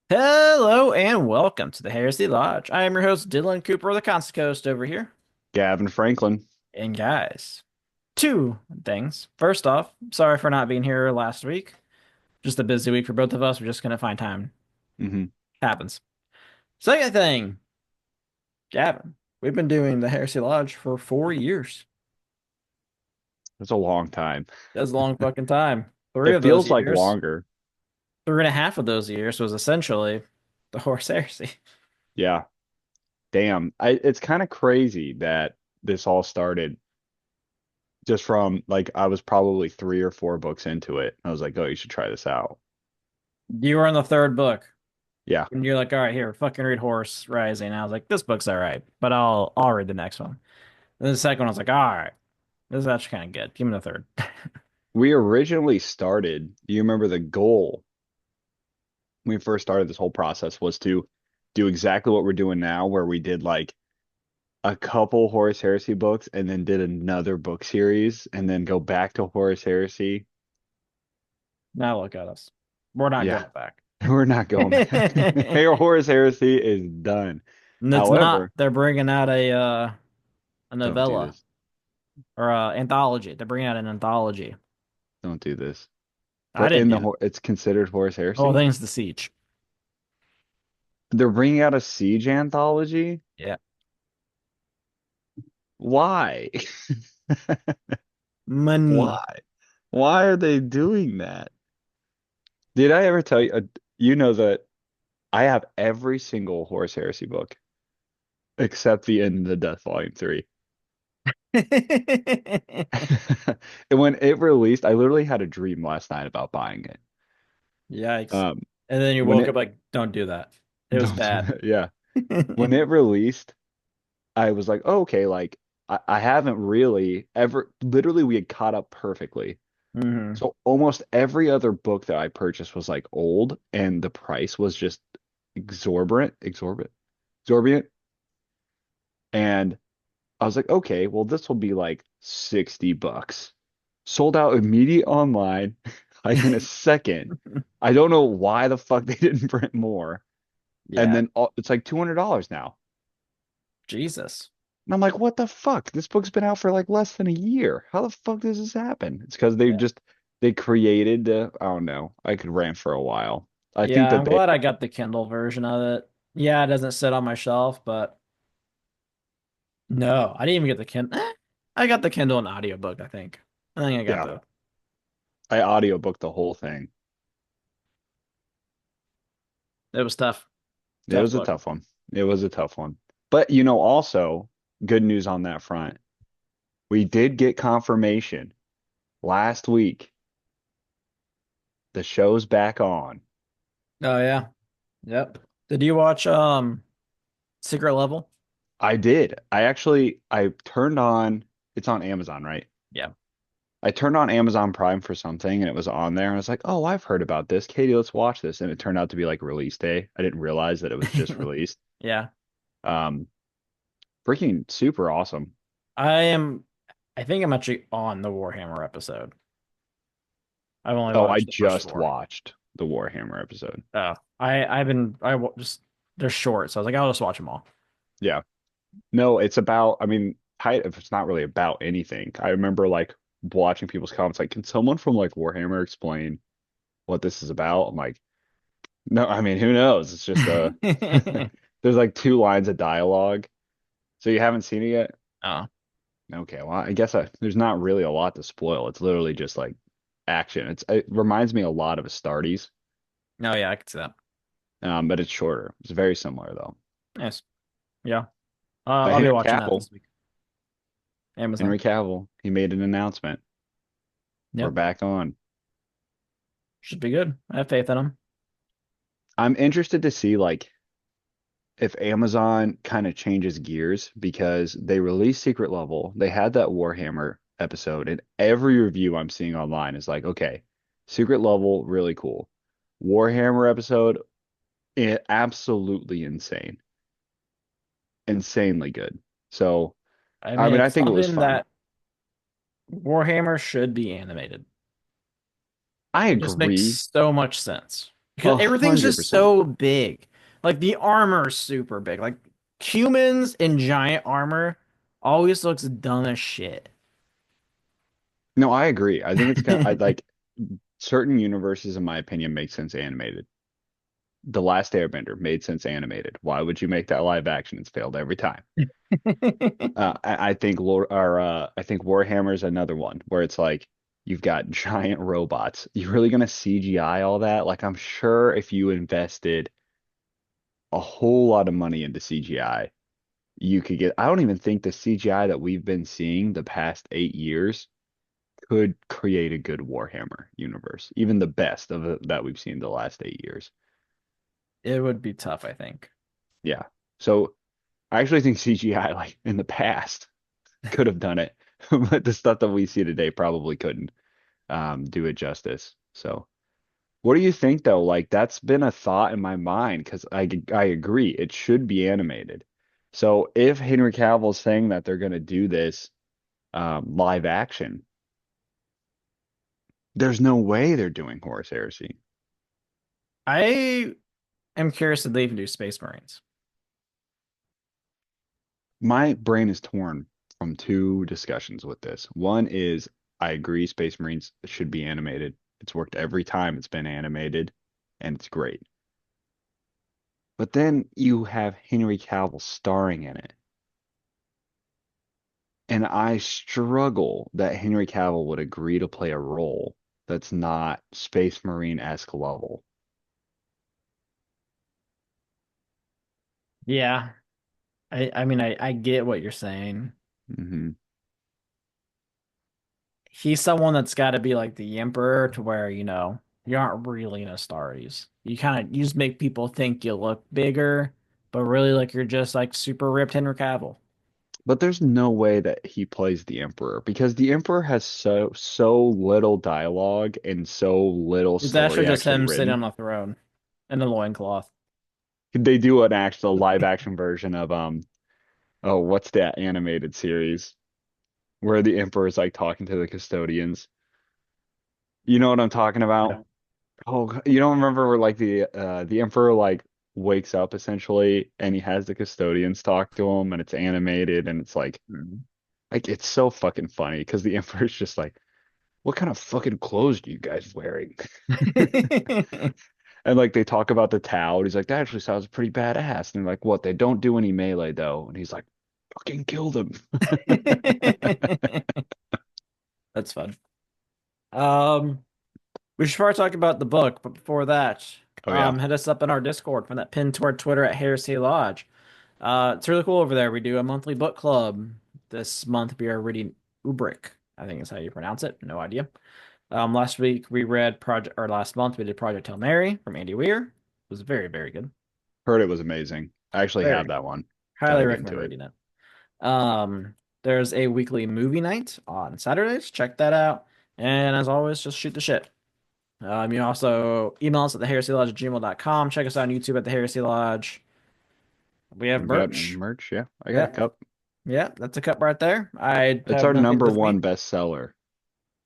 Hello and welcome to the Heresy Lodge. I am your host, Dylan Cooper, the Constant Coast over here. Gavin Franklin. And guys, two things. First off, sorry for not being here last week. Just a busy week for both of us. We're just gonna find time. Hmm. Happens. Second thing, Gavin, we've been doing the Heresy Lodge for 4 years. That's a long time. That's a long fucking time. Three It of those feels like years, longer. 3.5 of those years was essentially the Horse Heresy. Yeah. Damn. It's kind of crazy that this all started just from like I was probably 3 or 4 books into it. I was like, oh, you should try this out. You were in the third book. Yeah. And you're like, all right, here, fucking read Horse Rising. I was like, this book's all right, but I'll read the next one. And the second one, I was like, all right, this is actually kind of good. Give me the third. We originally started, do you remember the goal when we first started this whole process was to do exactly what we're doing now, where we did like a couple Horus Heresy books and then did another book series and then go back to Horus Heresy. Now look at us. We're not Yeah. going back. We're not going back. Horus Heresy is done. And it's not. However, They're bringing out a don't do novella this. or a anthology. They're bringing out an anthology. Don't do this. I But didn't in do it. it's considered Horus The whole Heresy. thing's the siege. They're bringing out a Siege anthology. Yeah. Why? Money. Why? Why are they doing that? Did I ever tell you? You know that I have every single Horus Heresy book except the End of the Death Volume 3. And when it released, I literally had a dream last night about buying it. Yikes. Um, And then you when woke up it like, don't do that. It was don't do bad. that, yeah. When it released, I was like, oh, okay, like I haven't really ever literally we had caught up perfectly. Hmm. So almost every other book that I purchased was like old and the price was just exorbitant. And I was like, okay, well, this will be like $60. Sold out immediate online, like in a second. I don't know why the fuck they didn't print more. And Yeah. then it's like $200 now. Jesus. And I'm like, what the fuck? This book's been out for like less than a year. How the fuck does this happen? It's because Yeah. they created I don't know. I could rant for a while. I think Yeah, that I'm they glad I got the Kindle version of it. Yeah, it doesn't sit on my shelf, but no, I didn't even get the Kindle. I got the Kindle and audiobook, I think. I think I got yeah, both. I audiobooked the whole thing. It was tough. It Tough was a book. tough one. It was a tough one. But also good news on that front. We did get confirmation last week. The show's back on. Oh yeah. Yep. Did you watch Secret Level? I did. I turned on it's on Amazon, right? Yeah. I turned on Amazon Prime for something and it was on there and I was like, "Oh, I've heard about this. Katie, let's watch this." And it turned out to be like release day. I didn't realize that it was just released. Yeah. Um, Freaking super awesome. I am I think I'm actually on the Warhammer episode. I've only Oh, I watched the first just four. watched the Warhammer episode. Oh. I've been just they're short, so I was like, I'll just watch them all. Yeah. No, it's about, I mean, it's not really about anything. I remember like watching people's comments like, can someone from like Warhammer explain what this is about? I'm like, no, I mean, who knows? It's just there's like 2 lines of dialogue. So you haven't seen it yet? Oh. Okay, well, I guess there's not really a lot to spoil. It's literally just like action. It reminds me a lot of Astartes, No, yeah, I could see that. but it's shorter. It's very similar though. Nice. Yeah. But I'll be watching that this week. Amazon. Henry Cavill, he made an announcement. We're Yep. back on. Should be good. I have faith in them. I'm interested to see like if Amazon kind of changes gears because they released Secret Level. They had that Warhammer episode, and every review I'm seeing online is like, okay, Secret Level, really cool. Warhammer episode, absolutely insane. Insanely good. So, I I mean, mean, I it's think it was something fun. that Warhammer should be animated. I It just makes agree. so much sense. because everything's just 100%. so big. Like the armor is super big. Like humans in giant armor always looks dumb as shit. No, I agree. I think it's kind of, I like certain universes, in my opinion, make sense animated. The Last Airbender made sense animated. Why would you make that live action? It's failed every time. I think I think Warhammer's another one where it's like you've got giant robots. You're really gonna CGI all that? Like I'm sure if you invested a whole lot of money into CGI, you could get. I don't even think the CGI that we've been seeing the past 8 years could create a good Warhammer universe, even the best of it that we've seen the last 8 years. It would be tough, I think. Yeah. So I actually think CGI, like in the past, could have done it, but the stuff that we see today probably couldn't do it justice. So, what do you think though? Like that's been a thought in my mind because I agree it should be animated. So if Henry Cavill's saying that they're going to do this live action, there's no way they're doing Horus Heresy. I am curious if they even do Space Marines. My brain is torn from two discussions with this. One is I agree Space Marines should be animated. It's worked every time it's been animated and it's great. But then you have Henry Cavill starring in it. And I struggle that Henry Cavill would agree to play a role that's not Space Marine-esque level. Yeah. I mean I get what you're saying. Hmm. He's someone that's got to be like the emperor to where, you aren't really an Astartes. You just make people think you look bigger, but really like you're just like super ripped Henry Cavill. But there's no way that he plays the Emperor because the Emperor has so little dialogue and so little It's story actually just actually him sitting written. on a throne in a loincloth. They do an actual live action version of oh what's that animated series where the Emperor is like talking to the custodians. You know what I'm talking about? Oh, you don't remember where like the Emperor like wakes up essentially and he has the custodians talk to him and it's animated and it's Mhm. like it's so fucking funny because the Emperor's just like, what kind of fucking clothes do you guys wearing? And like they talk about the Tau, and he's like, that actually sounds pretty badass. And they're like, what? They don't do any melee though. And he's like, fucking kill them. That's fun. Um, we should probably talk about the book, but before that, Oh yeah, hit us up in our Discord, find that pin to our Twitter at Heresy Lodge. It's really cool over there. We do a monthly book club. This month we are reading Ubrick. I think is how you pronounce it. No idea. Last week we read Project, or last month we did Project Hail Mary from Andy Weir. It was very, very good. heard it was amazing. I actually Very have good. that one. Got Highly to get recommend into it. reading it. There's a weekly movie night on Saturdays. Check that out. And as always, just shoot the shit. You can also email us at theheresiolodge@gmail.com. Check us out on YouTube at The Heresy Lodge. We have We got merch. merch. Yeah, I got a Yep. cup. Yep. That's a cup right there. I It's have our nothing number with me. one bestseller.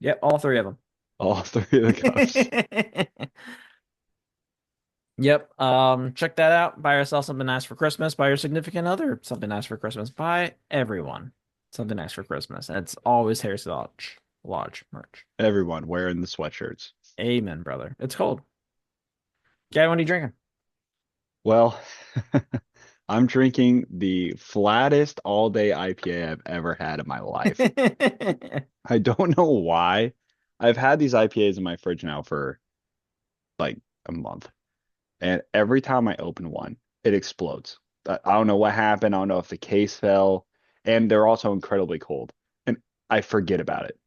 Yep. All three of them. All three of the cups. Yep. Check that out. Buy yourself something nice for Christmas. Buy your significant other something nice for Christmas. Buy everyone something nice for Christmas. And it's always Heresy Lodge merch. Everyone wearing the sweatshirts. Amen, brother. It's cold. Gavin, what are you drinking? Well, I'm drinking the flattest all day IPA I've ever had in my life. I don't know why. I've had these IPAs in my fridge now for like a month, and every time I open one, it explodes. I don't know what happened. I don't know if the case fell, and they're also incredibly cold, and I forget about it.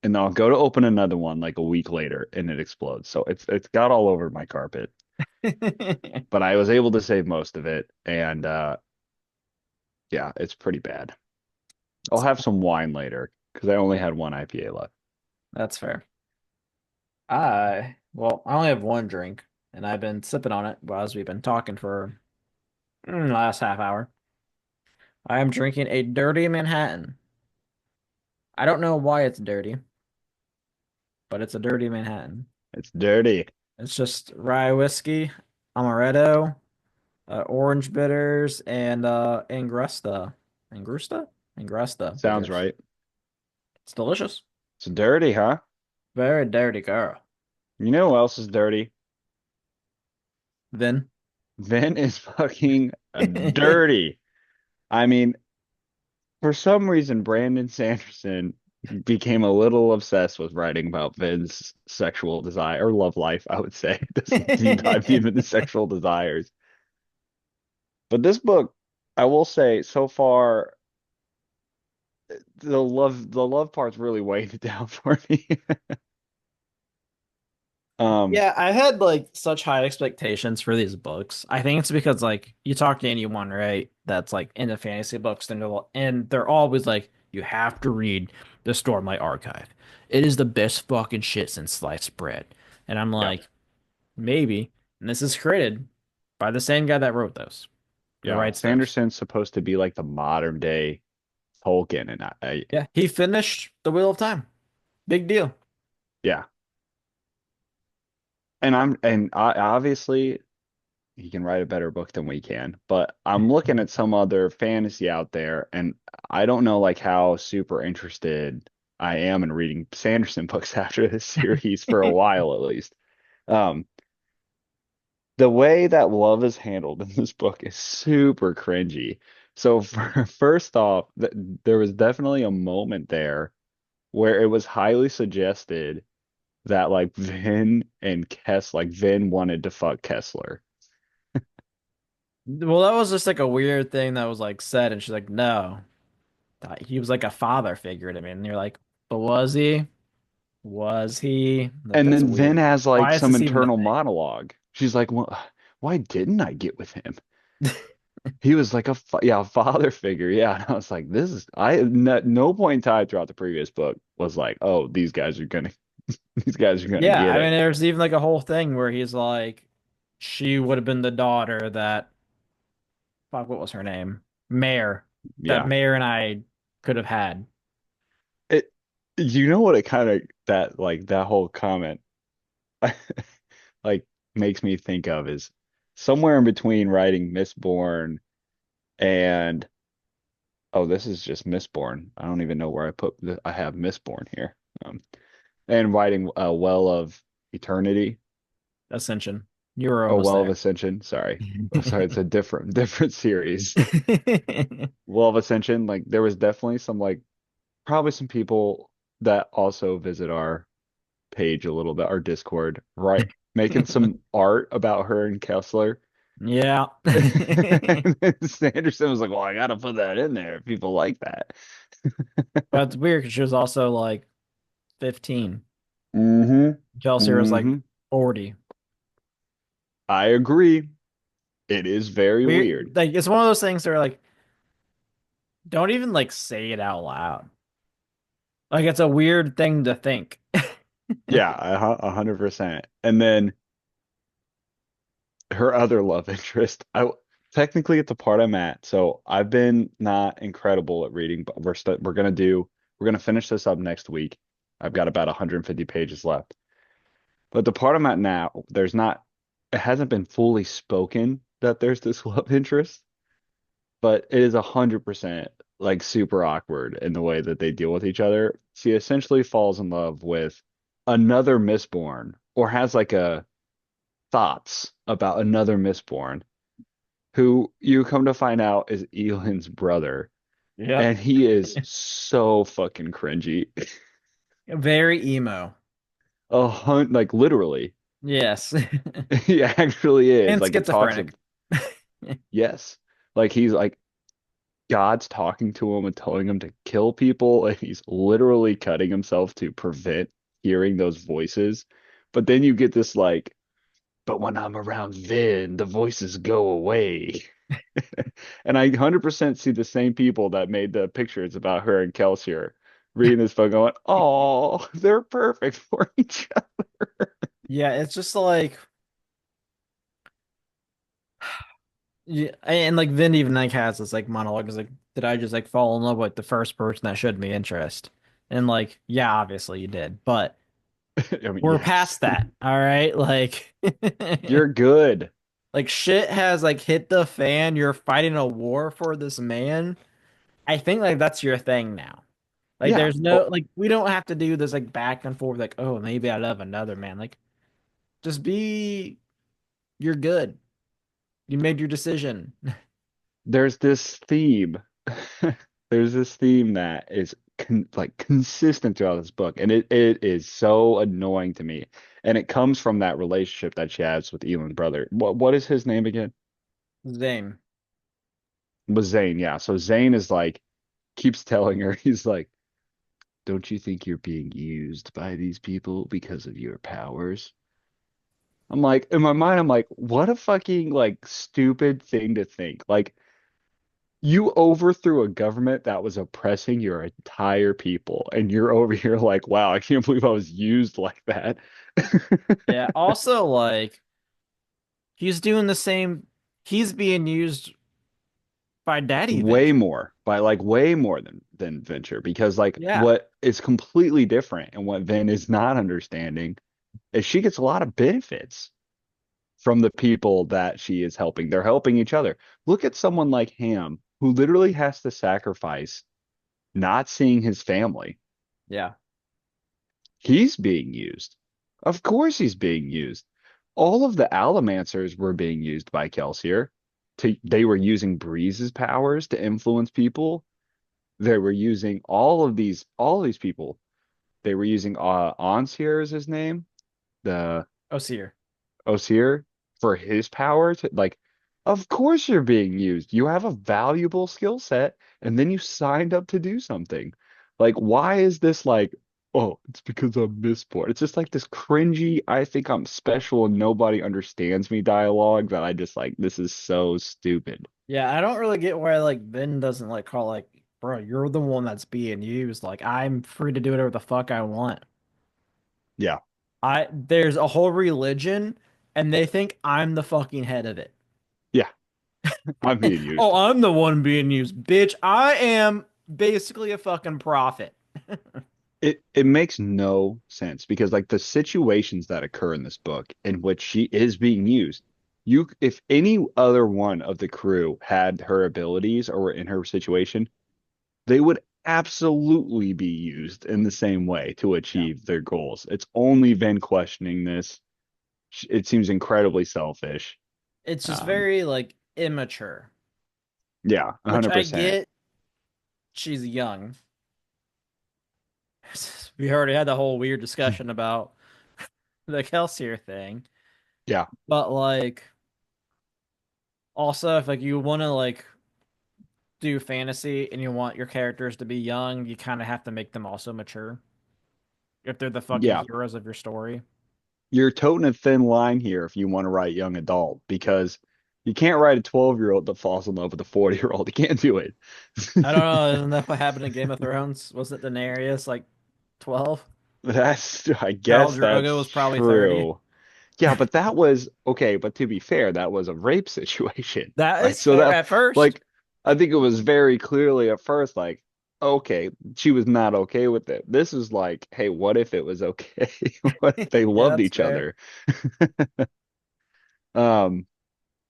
And then I'll go to open another one like a week later, and it explodes. So it's got all over my carpet, but I was able to save most of it, and yeah, it's pretty bad. I'll have some wine later because I only had one IPA left. That's fair. I only have one drink, and I've been sipping on it as we've been talking for the last half hour. I am drinking a dirty Manhattan. I don't know why it's dirty, but it's a dirty Manhattan. It's dirty. It's just rye whiskey, amaretto, orange bitters, and Angrusta. Angrusta? Angrusta Sounds bitters. right. It's delicious. It's dirty, huh? Very dirty girl. You know who else is dirty? Then Vin is fucking dirty. I mean, for some reason, Brandon Sanderson became a little obsessed with writing about Vin's sexual desire or love life, I would say. It doesn't deep dive even into sexual desires. But this book, I will say, so far, the love part's really weighing it down for me. Um, Yeah, I had like such high expectations for these books. I think it's because like you talk to anyone, right, that's like into fantasy books and they're always like, you have to read the Stormlight Archive. It is the best fucking shit since sliced bread. And I'm yeah, like, maybe. And this is created by the same guy that wrote those, that yeah. writes those. Sanderson's supposed to be like the modern day Tolkien, and Yeah, he finished The Wheel of Time. Big deal. yeah. Obviously he can write a better book than we can. But I'm looking at some other fantasy out there, and I don't know like how super interested I am in reading Sanderson books after this series for a while at least. Um, the way that love is handled in this book is super cringy. So first off, there was definitely a moment there where it was highly suggested that like Vin wanted to fuck Kessler. Well, that was just like a weird thing that was like said, and she's like, no. He was like a father figure to me. And you're like, but was he? Was he? Like, And that's then Vin weird. has like Why is some this even a internal thing? monologue. She's like, "Well, why didn't I get with him? He was like a yeah, a father figure." Yeah, and I was like, "This is I no point in time throughout the previous book was like, oh, these guys are gonna these guys are gonna Yeah, get I mean, it." there's even like a whole thing where he's like, she would have been the daughter that, fuck, what was her name? Mare. That Yeah, Mare and I could have had. it. You know what it kind of that like that whole comment like makes me think of is somewhere in between writing Mistborn and oh, this is just Mistborn. I don't even know where I have Mistborn here. And writing Well of Eternity. Ascension. You were Oh, almost Well of there. Ascension. Sorry. Oh, sorry, it's a different series. Well of Ascension, like there was definitely some like probably some people that also visit our page a little bit, our Discord, right? Making some art about her and Kessler. Yeah. And then Sanderson was like, well, I gotta put that in there if people like that. But it's weird because she was also like 15. Mm-hmm. Chelsea was like Mm-hmm. 40. I agree. It is very weird. Weird. Like, it's one of those things where like, don't even like say it out loud. Like, it's a weird thing to think. Yeah, 100%. And then her other love interest, I technically at the part I'm at. So I've been not incredible at reading, but we're gonna finish this up next week. I've got about 150 pages left. But the part I'm at now, it hasn't been fully spoken that there's this love interest, but it is 100% like super awkward in the way that they deal with each other. She essentially falls in love with another Mistborn or has like a thoughts about another Mistborn who you come to find out is Elend's brother. Yep. And he is so fucking cringy. Very emo. Like literally. Yes. He actually is. And Like it talks of schizophrenic. yes. Like he's like God's talking to him and telling him to kill people, and he's literally cutting himself to prevent hearing those voices. But then you get this like, but when I'm around Vin, the voices go away. And I 100% see the same people that made the pictures about her and Kelsier reading this book going, oh, they're perfect for each other. Yeah, it's just like, yeah, and like Vin even like has this like monologue is like, did I just like fall in love with the first person that showed me interest? And like, yeah, obviously you did, but I mean, We're yes, past that. All right. Like, you're good. like shit has like hit the fan. You're fighting a war for this man. I think like that's your thing now. Like, Yeah. there's no Oh, like we don't have to do this like back and forth. Like, oh, maybe I love another man. Like, just be. You're good. You made your decision. there's this theme. There's this theme that is like consistent throughout this book, and it is so annoying to me. And it comes from that relationship that she has with Elon's brother. What is his name again? Zane. Was Zane, yeah. So Zane is like keeps telling her, he's like, "Don't you think you're being used by these people because of your powers?" I'm like, in my mind, I'm like, what a fucking like stupid thing to think. Like, you overthrew a government that was oppressing your entire people, and you're over here like, wow, I can't believe I was used like that. Yeah. Also, like he's doing the same. He's being used by Daddy Way Venture. more, by like way more than Venture, because like Yeah. what is completely different and what Vin is not understanding is she gets a lot of benefits from the people that she is helping. They're helping each other. Look at someone like Ham, who literally has to sacrifice not seeing his family. Yeah. He's being used. Of course he's being used. All of the Allomancers were being used by Kelsier. They were using Breeze's powers to influence people. They were using all of these people. They were using Onsir is his name, the Osir. Osir, for his power to like, of course you're being used. You have a valuable skill set, and then you signed up to do something. Like, why is this like, oh, it's because I'm Mistborn. It's just like this cringy, I think I'm special and nobody understands me dialogue that I just like, this is so stupid. Yeah, I don't really get why like Ben doesn't like call like, bro, you're the one that's being used. Like, I'm free to do whatever the fuck I want. Yeah. There's a whole religion and they think I'm the fucking head of it. Yeah. I'm being Oh, used. I'm the one being used. Bitch, I am basically a fucking prophet. It makes no sense because like the situations that occur in this book in which she is being used, you if any other one of the crew had her abilities or were in her situation, they would absolutely be used in the same way to Yeah. achieve their goals. It's only Vin questioning this. It seems incredibly selfish. It's just Um, very like immature, yeah, which I 100%. get. She's young. We already had the whole weird discussion about the Kelsier thing, Yeah, but like also if like you want to like do fantasy and you want your characters to be young, you kind of have to make them also mature if they're the fucking yeah. heroes of your story. You're toting a thin line here if you want to write young adult because you can't write a 12-year-old that falls in love with a 40-year-old. You can't do it. I don't know, isn't that what happened in Game of Thrones? Wasn't Daenerys like 12? I Khal guess Drogo that's was probably 30. true. Yeah, but that was okay, but to be fair, that was a rape situation, That right? is So fair that at first. like I think it was very clearly at first like, okay, she was not okay with it. This is like, hey, what if it was okay? What if they Yeah, loved that's each fair. other? Um,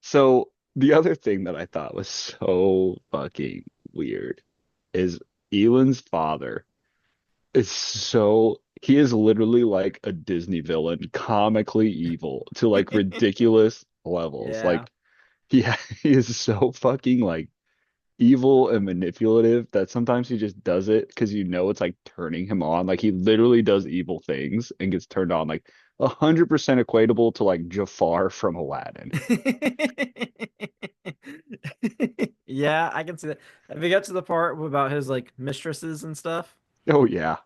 so the other thing that I thought was so fucking weird is Elon's father is so he is literally like a Disney villain, comically evil to like ridiculous levels. Yeah. Like he is so fucking like evil and manipulative that sometimes he just does it because you know it's like turning him on. Like he literally does evil things and gets turned on. Like 100% equatable to like Jafar from Aladdin. Yeah, I can see that. Have you got to the part about his like mistresses and stuff? Oh yeah.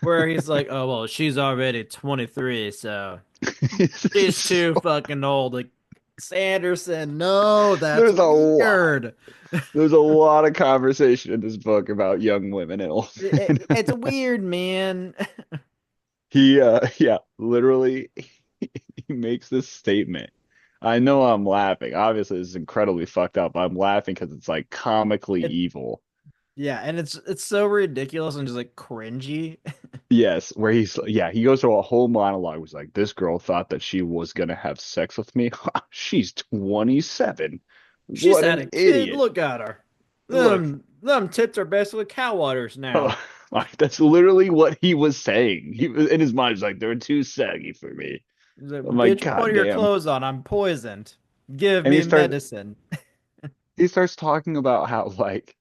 Where he's like, oh, well, she's already 23, so she's too So fucking old. Like, Sanderson, no, that's there's a lot. weird. There's a lot of conversation in this book about young women and old men. It's weird, man. Yeah, literally he makes this statement. I know I'm laughing. Obviously, this is incredibly fucked up. I'm laughing because it's like comically It, evil. Yeah, and it's so ridiculous and just like cringy. Yes, where he goes through a whole monologue. Was like, this girl thought that she was gonna have sex with me. She's 27. She's What had an a kid. idiot. Look at her. Look, Them tits are basically cow udders oh, now. like that's literally what he was saying. He was in his mind, he's like, they're too saggy for me. He's like, I'm like, bitch, put God your damn. clothes on. I'm poisoned. Give And me medicine. he starts talking about how like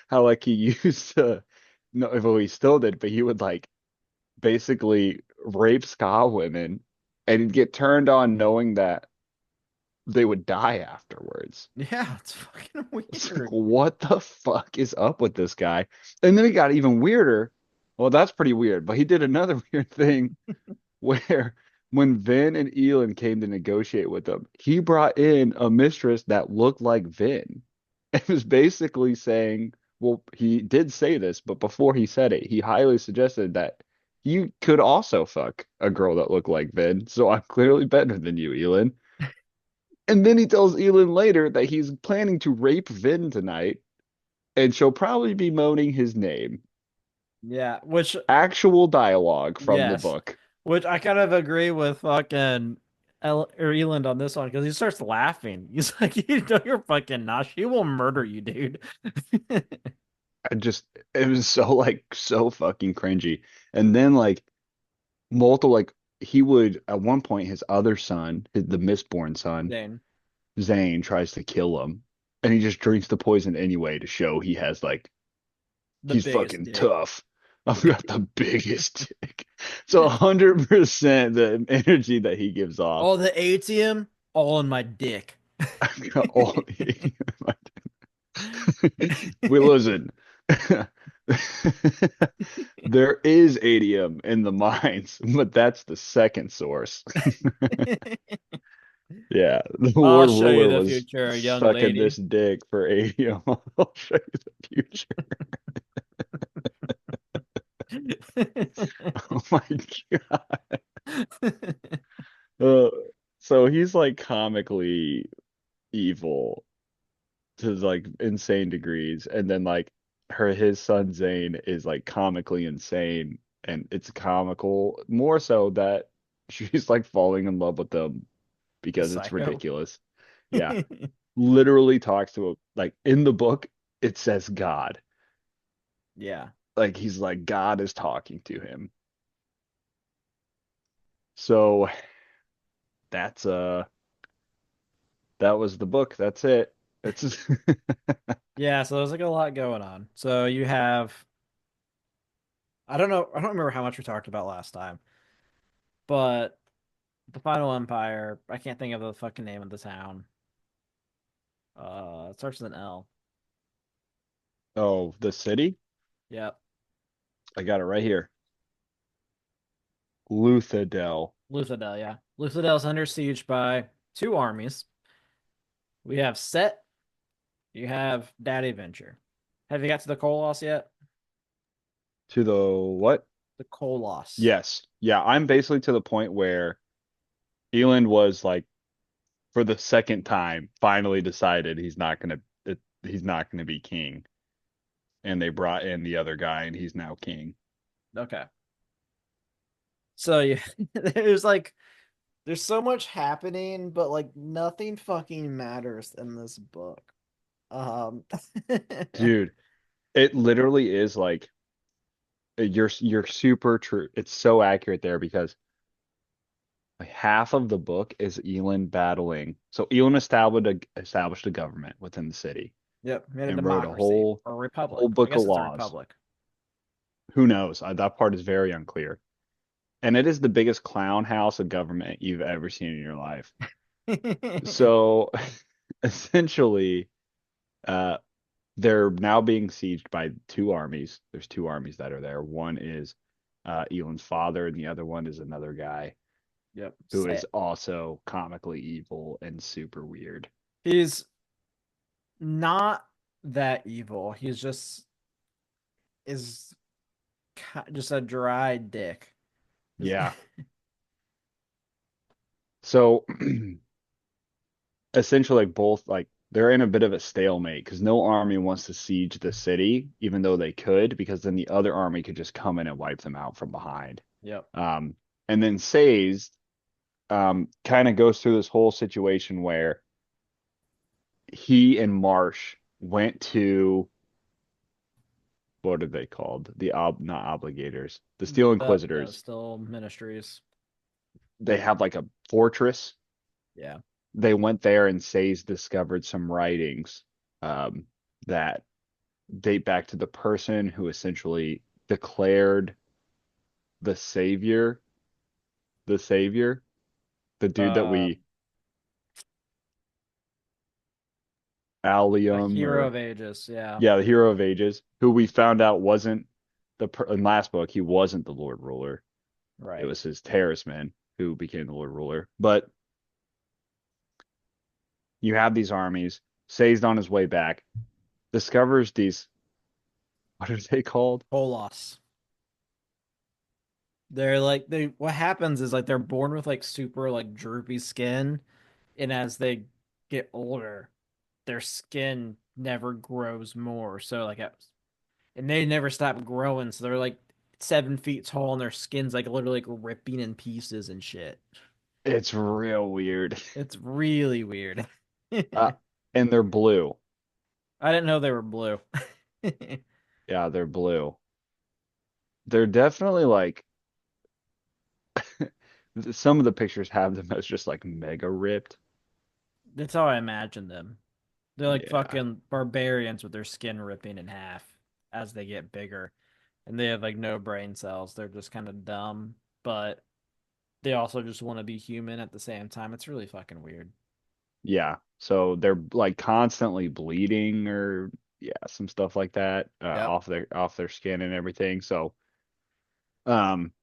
how like he used to no well he still did, but he would like basically rape ska women and he'd get turned on knowing that they would die afterwards. Yeah, it's fucking It's like, weird. what the fuck is up with this guy? And then he got even weirder. Well, that's pretty weird, but he did another weird thing where when Vin and Elin came to negotiate with him, he brought in a mistress that looked like Vin. It was basically saying, well, he did say this, but before he said it, he highly suggested that you could also fuck a girl that looked like Vin. So I'm clearly better than you, Elin. And then he tells Elin later that he's planning to rape Vin tonight, and she'll probably be moaning his name. Yeah, which Actual dialogue from the yes, book. which I kind of agree with fucking Eland on this one because he starts laughing. He's like, "You know, you're fucking not. She will murder you, dude." I just, it was so like, so fucking cringy. And then like, multiple, like, he would, at one point, his other son, the Mistborn son, Dane, Zane, tries to kill him. And he just drinks the poison anyway to show he has like the he's biggest fucking dick. tough. I've got the biggest dick. So 100% the energy that he gives off. Oh, the ATM, all in my dick. I've got all we listen. There is adium in the mines, but that's the second source. Yeah, the I'll Lord show you Ruler the was future, young sucking this lady. dick for adium. I'll show you the future. Oh my God. Uh, so he's like comically evil to like insane degrees, and then like his son Zane is like comically insane, and it's comical more so that she's like falling in love with them because it's Psycho. ridiculous. Yeah, literally talks to him like in the book it says God. Yeah. Like he's like God is talking to him. So that's that was the book. That's it. It's Yeah, so there's like a lot going on. So you have I don't know, I don't remember how much we talked about last time, but the Final Empire, I can't think of the fucking name of the town. It starts with an L. oh, the city? Yep. I got it right here. Luthadel. Luthadel, yeah. Luthadel's under siege by two armies. We have Set, you have Daddy Venture. Have you got to the Koloss yet? To the what? The Koloss. Yes. Yeah, I'm basically to the point where Eland was like for the second time finally decided he's not gonna be king. And they brought in the other guy and he's now king. Okay. So yeah, there's like there's so much happening, but like nothing fucking matters in this book. Um Dude, it literally is like you're super true. It's so accurate there because like half of the book is Elend battling. So Elend established a government within the city Yep, we had a and wrote a democracy or a whole republic. I book of guess it's a laws. republic. Who knows? That part is very unclear. And it is the biggest clown house of government you've ever seen in your life. So essentially, uh, they're now being sieged by two armies. There's two armies that are there. One is Elon's father, and the other one is another guy Yep, who is set. also comically evil and super weird. He's not that evil. He's just is just a dry dick. Yeah. So essentially, like both like they're in a bit of a stalemate because no army wants to siege the city, even though they could, because then the other army could just come in and wipe them out from behind. Yep. Um, and then Sazed kind of goes through this whole situation where he and Marsh went to what are they called? The not obligators, the Steel Yeah, Inquisitors. still ministries. They have like a fortress. Yeah. They went there and Sazed discovered some writings that date back to the person who essentially declared the the savior, the dude that Uh, we a Allium hero or of ages. Yeah. yeah, the hero of ages, who we found out wasn't in last book, he wasn't the Lord Ruler. It Right. was his terraceman who became the Lord Ruler. But you have these armies. Sazed on his way back, discovers these, what are they called? Bolas. They're like they what happens is like they're born with like super like droopy skin, and as they get older, their skin never grows more. So like and they never stop growing, so they're like 7 feet tall and their skin's like literally like ripping in pieces and shit. It's real weird. It's really weird. Uh, and they're blue. I didn't know they were blue. Yeah, they're blue. They're definitely like some of the pictures have them as just like mega ripped. That's how I imagine them. They're like Yeah. fucking barbarians with their skin ripping in half as they get bigger. And they have like no brain cells. They're just kind of dumb, but they also just want to be human at the same time. It's really fucking weird. Yeah. So they're like constantly bleeding or yeah, some stuff like that Yep. off their skin and everything. So um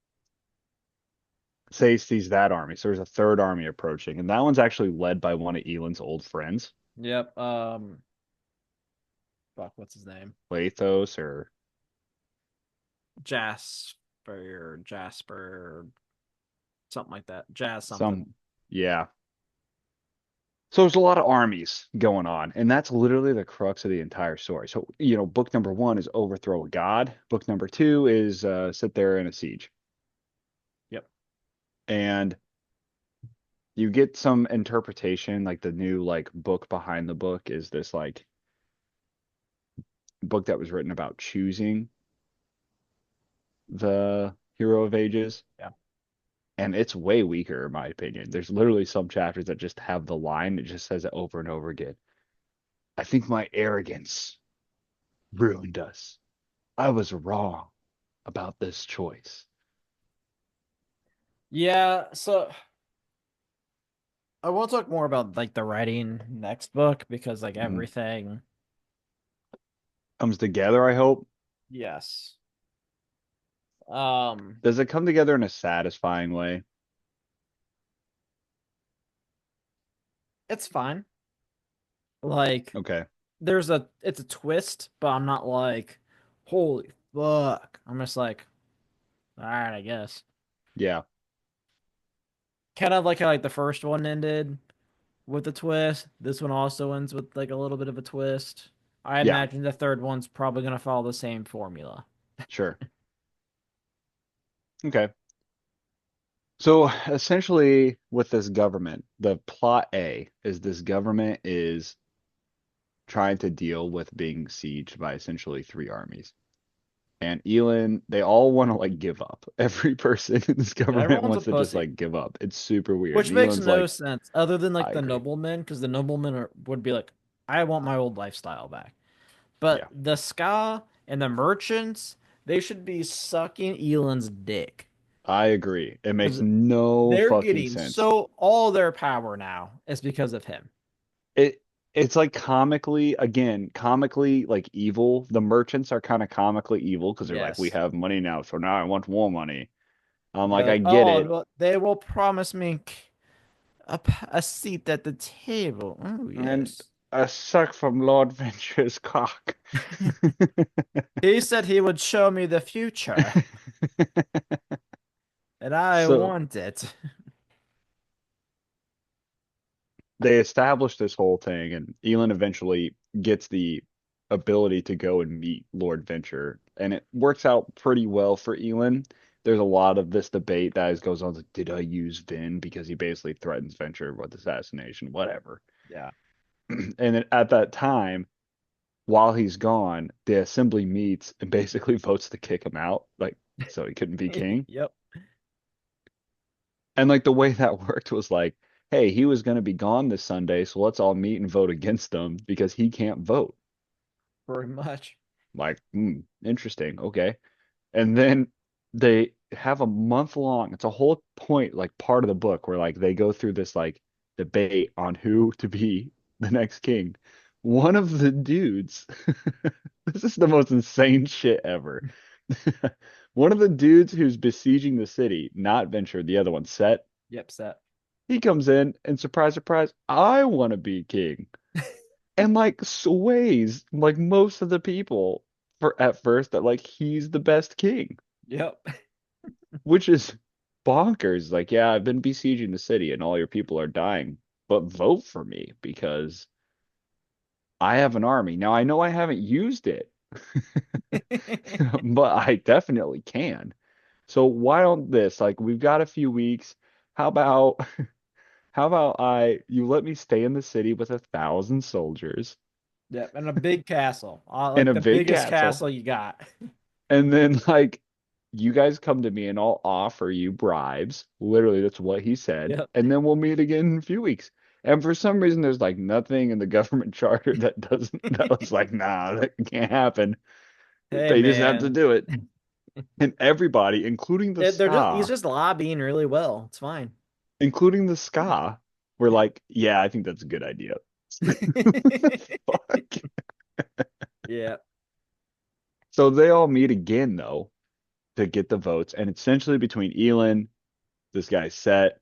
Say sees that army. So there's a third army approaching, and that one's actually led by one of Elin's old friends, Yep. Fuck, what's his name? Lathos or Jasper, something like that. Jazz something. some yeah. So there's a lot of armies going on, and that's literally the crux of the entire story. So, book number one is overthrow a god. Book number two is sit there in a siege. Yep. And you get some interpretation, like the new like book behind the book is this like book that was written about choosing the hero of ages. Yeah. And it's way weaker, in my opinion. There's literally some chapters that just have the line, it just says it over and over again. I think my arrogance ruined us. I was wrong about this choice. Yeah, so I will talk more about like the writing next book because like Mhm. everything. Comes together, I hope. Yes. Um, Does it come together in a satisfying way? it's fine. Like Okay. it's a twist, but I'm not like, holy fuck. I'm just like, all right, I guess. Yeah. Kind of like how like the first one ended with a twist. This one also ends with like a little bit of a twist. I Yeah. imagine the third one's probably gonna follow the same formula. Sure. Okay. So essentially, with this government, the plot A is this government is trying to deal with being sieged by essentially three armies. And Elin, they all want to like give up. Every person in this government Everyone's a wants to just pussy. like give up. It's super weird. Which And makes Elin's no like, sense other than like I the agree. noblemen, because the noblemen would be like, I want my old lifestyle back. But Yeah, the ska and the merchants, they should be sucking Elon's dick. I agree. It makes Because no they're fucking getting sense. so all their power now is because of him. It it's like comically, again, comically like evil. The merchants are kind of comically evil because they're like, we Yes. have money now, so now I want more money. I'm like, They're I like, get oh, it. well, they will promise me a seat at the table. Oh, And yes. a suck from Lord Venture's cock. He said he would show me the future, and I So want it. they establish this whole thing, and Elend eventually gets the ability to go and meet Lord Venture, and it works out pretty well for Elend. There's a lot of this debate that goes on, like, did I use Vin? Because he basically threatens Venture with assassination, whatever. Yeah. And then at that time, while he's gone, the assembly meets and basically votes to kick him out, like, so he couldn't be king. Yep. And like the way that worked was like, hey, he was going to be gone this Sunday, so let's all meet and vote against him because he can't vote. Pretty much. Like, interesting. Okay. And then they have a month long, it's a whole point, like part of the book where like they go through this like debate on who to be the next king. One of the dudes, this is the most insane shit ever. One of the dudes who's besieging the city, not Venture, the other one, Set, Yep, set. he comes in and surprise, surprise, I want to be king. And like sways like most of the people for at first that like he's the best king, Yep. which is bonkers. Like, yeah, I've been besieging the city and all your people are dying, but vote for me because I have an army. Now I know I haven't used it, but I definitely can. So why don't this? Like, we've got a few weeks. How about how about you let me stay in the city with 1,000 soldiers Yep. And a big castle. in Like a the big biggest castle, castle you got. and then like you guys come to me and I'll offer you bribes. Literally, that's what he said. Yep. And then we'll meet again in a few weeks. And for some reason, there's like nothing in the government charter that doesn't, that was like, nah, that can't happen. Hey They just have to man. do it. And everybody, including the He's ska, just lobbying really well. It's fine. including the ska, were like, yeah, I think that's a good idea. Fuck. Yeah. So they all meet again, though, to get the votes. And it's essentially between Elin, this guy Set,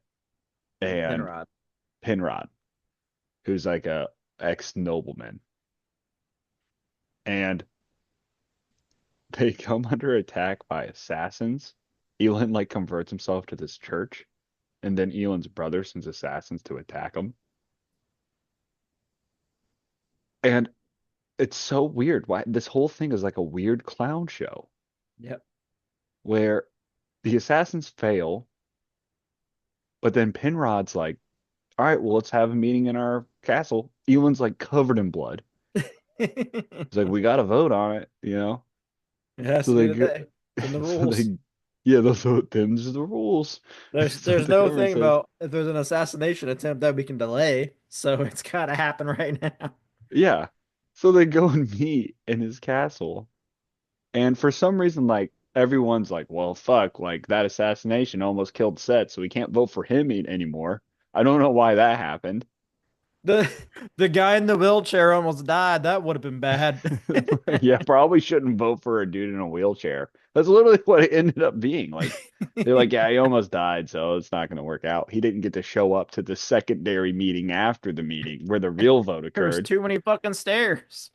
And and Penrod. Penrod, who's like a ex-nobleman. And they come under attack by assassins. Elin like converts himself to this church, and then Elin's brother sends assassins to attack him. And it's so weird. Why this whole thing is like a weird clown show Yep. where the assassins fail, but then Penrod's like, all right, well, let's have a meeting in our castle. Elin's like covered in blood. He's like, we got to vote on it, you know? It has So to be they go, today. It's in the so rules. yeah, those them's the rules. So There's the no government thing says, about if there's an assassination attempt that we can delay, so it's gotta happen right now. yeah. So they go and meet in his castle. And for some reason, like, everyone's like, well, fuck, like, that assassination almost killed Set, so we can't vote for him anymore. I don't know why that happened. The the guy in the wheelchair almost died. That would have been bad. Yeah, probably shouldn't vote for a dude in a wheelchair. That's literally what it ended up being. Like, they're like, yeah, he almost died, so it's not going to work out. He didn't get to show up to the secondary meeting after the meeting where the real vote There's occurred. too many fucking stairs.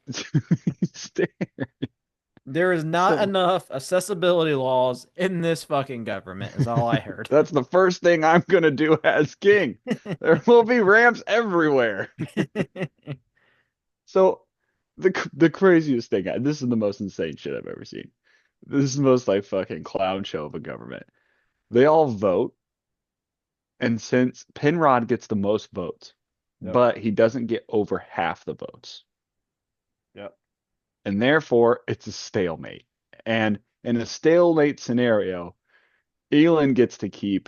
There is not So enough accessibility laws in this fucking government, is all I heard. that's the first thing I'm going to do as king. There will be ramps everywhere. So the craziest thing, this is the most insane shit I've ever seen. This is the most like fucking clown show of a government. They all vote, and since Penrod gets the most votes, Yep. but he doesn't get over half the votes, Yep. and therefore it's a stalemate. And in a stalemate scenario, Elin gets to keep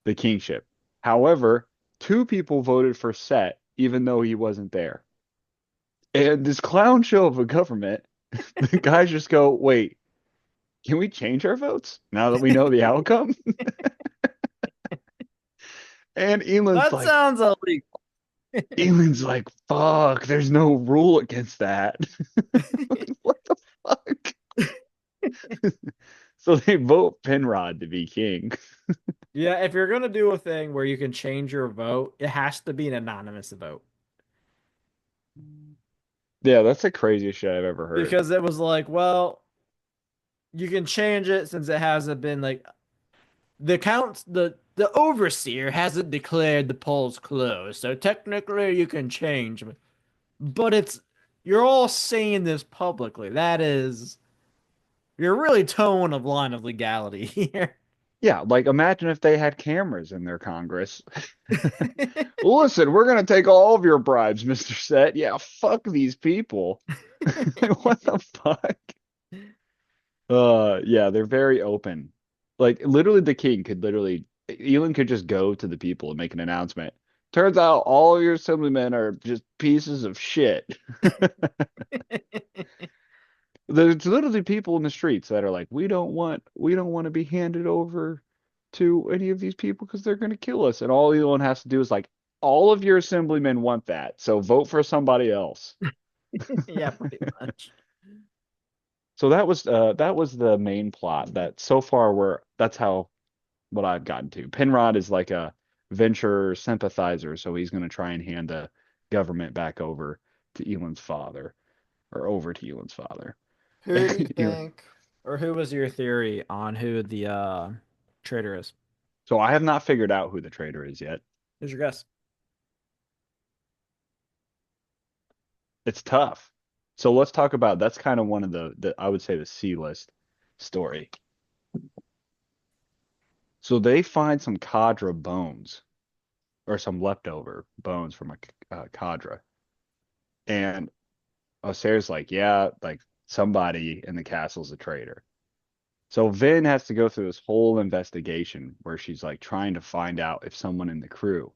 the kingship. However, two people voted for Set, even though he wasn't there. And this clown show of a government, the guys just go, wait, can we change our votes now that we know the outcome? And That sounds illegal. Elin's like, fuck, there's no rule against that. What the fuck? So they vote Penrod to be king. Yeah, if you're gonna do a thing where you can change your vote, it has to be an anonymous vote. Yeah, that's the craziest shit I've ever heard. Because it was like, well, you can change it since it hasn't been like the overseer hasn't declared the polls closed, so technically you can change. But it's you're all saying this publicly. That is you're really towing a line of legality here. Yeah, like imagine if they had cameras in their Congress. Listen, we're gonna take all of your bribes, Mr. Set. Yeah, fuck these people. What the fuck? Yeah, they're very open. Like literally the king could literally Elon could just go to the people and make an announcement. Turns out all of your assemblymen are just pieces of shit. There's literally people in the streets that are like, we don't want to be handed over to any of these people because they're going to kill us. And all Elon has to do is like, all of your assemblymen want that, so vote for somebody else. Yeah, pretty much. So that was the main plot. That so far we're that's how what I've gotten to. Penrod is like a venture sympathizer, so he's going to try and hand the government back over to Elon's father, or over to Elon's father. Who do you think, or who was your theory on who the traitor is? So I have not figured out who the traitor is yet. Who's your guess? It's tough. So let's talk about that's kind of one of the I would say the C list story. So they find some cadre bones or some leftover bones from a cadre, and Sarah's like, yeah, like somebody in the castle's a traitor. So Vin has to go through this whole investigation where she's like trying to find out if someone in the crew